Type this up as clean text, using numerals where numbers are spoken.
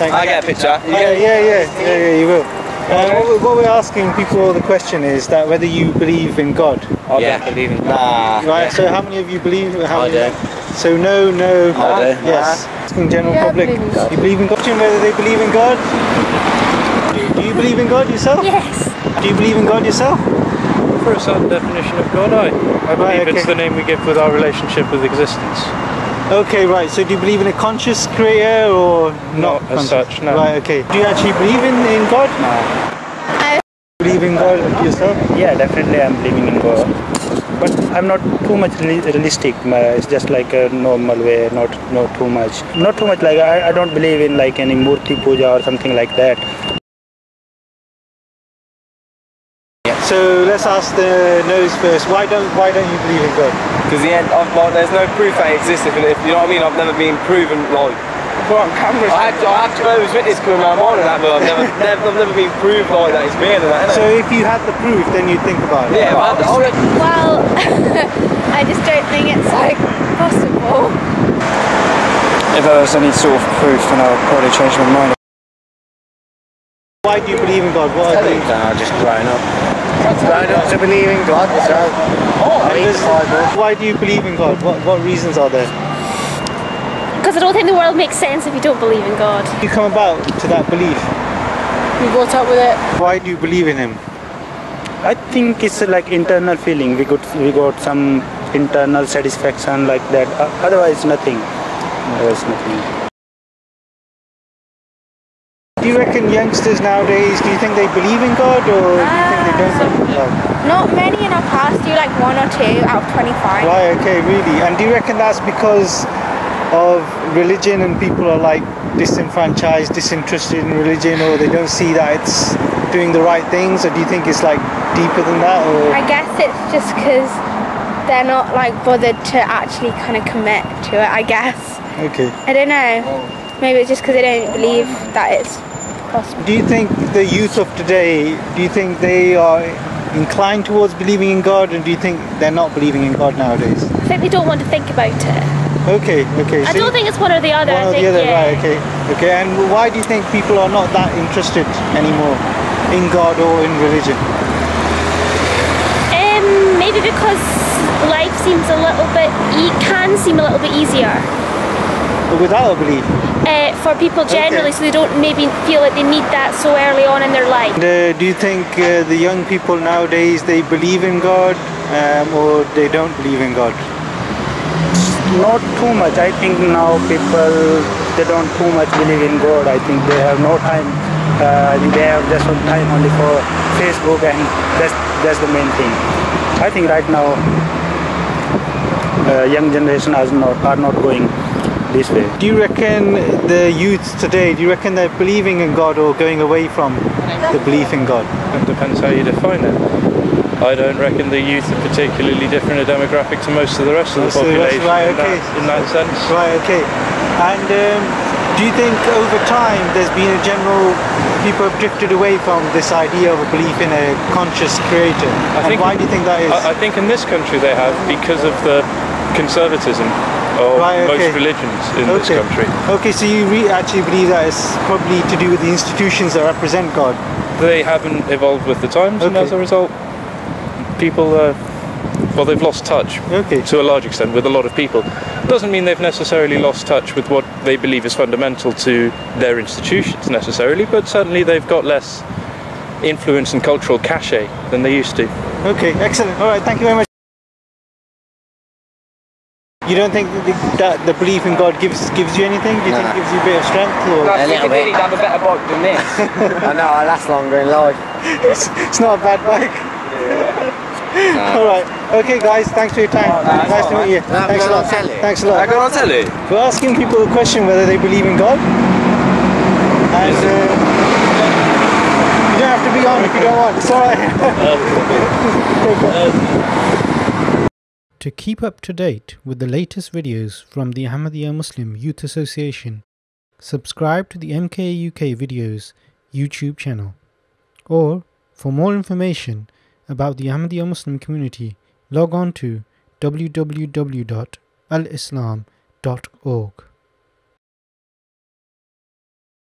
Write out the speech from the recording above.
I get a picture. Yeah, you will. What we're asking people, the question is that whether you believe in God. I don't believe in God. Right, so how many of you believe? I do. So no, I do. yes. Asking general public, you believe in God? Whether they believe in God? Do you believe in God yourself? Yes. Do you believe in God yourself? For a certain definition of God, I believe it's the name we give with our relationship with existence. Okay, right. So do you believe in a conscious creator or not as such? No. Right. Okay. Do you actually believe in God? No. Believe in God yourself? Yeah, definitely I'm believing in God. But I'm not too much realistic. It's just like a normal way, not too much. Not too much like I don't believe in like any murti puja or something like that. So let's ask the no's first. Why don't you believe in God? Because there's no proof that it exists. If you know what I mean, I've never been proven like. Well, on cameras. I have Jehovah's Witness coming around mine and that, but I've never been proved like that it's real and that. So if you had the proof, then you'd think about it. Yeah, well, I just don't think it's like possible. If there was any sort of proof, then I would probably change my mind. Why do you believe in God? What are you? Just growing up. Growing up to believe in God, so why do you believe in God? What reasons are there? Because I don't think the world makes sense if you don't believe in God. You come about to that belief. We brought up with it. Why do you believe in Him? I think it's like internal feeling. We got some internal satisfaction like that. Otherwise, nothing. Otherwise, nothing. Do you reckon youngsters nowadays, do you think they believe in God or do you think they don't believe in God? Not many in our past do, like 1 or 2 out of 25. Right, okay, really. And do you reckon that's because of religion and people are like disenfranchised, disinterested in religion, or they don't see that it's doing the right things, or do you think it's like deeper than that? Or I guess it's just because they're not like bothered to actually kind of commit to it, I guess. Okay. I don't know. Maybe it's just because they don't believe that it's possible. Do you think the youth of today, do you think they are inclined towards believing in God, and do you think they're not believing in God nowadays? I think they don't want to think about it. Okay. I don't think it's one or the other. One or the other, right, okay. And why do you think people are not that interested anymore in God or in religion? Maybe because life seems can seem a little bit easier. Without a belief? For people generally, so they don't maybe feel like they need that so early on in their life. And, do you think the young people nowadays, they believe in God or they don't believe in God? Not too much. I think now people, they don't too much believe in God. I think they have no time. I think they have just time only for Facebook, and that's the main thing. I think right now young generation are not going this way. Do you reckon the youth today, do you reckon they're believing in God or going away from the belief in God? It depends how you define it. I don't reckon the youth are particularly different a demographic to most of the rest of the population in that sense. Right, okay. And do you think over time there's been a general, people have drifted away from this idea of a belief in a conscious creator? Why do you think that is? I think in this country they have, because of the conservatism of most religions in this country. Okay, so you actually believe that it's probably to do with the institutions that represent God? They haven't evolved with the times, and as a result, people, they've lost touch to a large extent with a lot of people. Doesn't mean they've necessarily lost touch with what they believe is fundamental to their institutions necessarily, but certainly they've got less influence and cultural cachet than they used to. Okay, excellent. All right, thank you very much. You don't think that the belief in God gives you anything? Do you think it gives you a bit of strength? Or? A little bit. Have a better bike than this. I know, I'll last longer in life. It's not a bad bike. Alright, okay guys, thanks for your time. Nice to meet you. Thanks a lot. Thanks a lot. I go on telly. We're asking people a question whether they believe in God. And you don't have to be on if you don't want. It's alright. To keep up to date with the latest videos from the Ahmadiyya Muslim Youth Association, subscribe to the MK UK Videos YouTube channel. Or, for more information about the Ahmadiyya Muslim community, log on to www.alislam.org.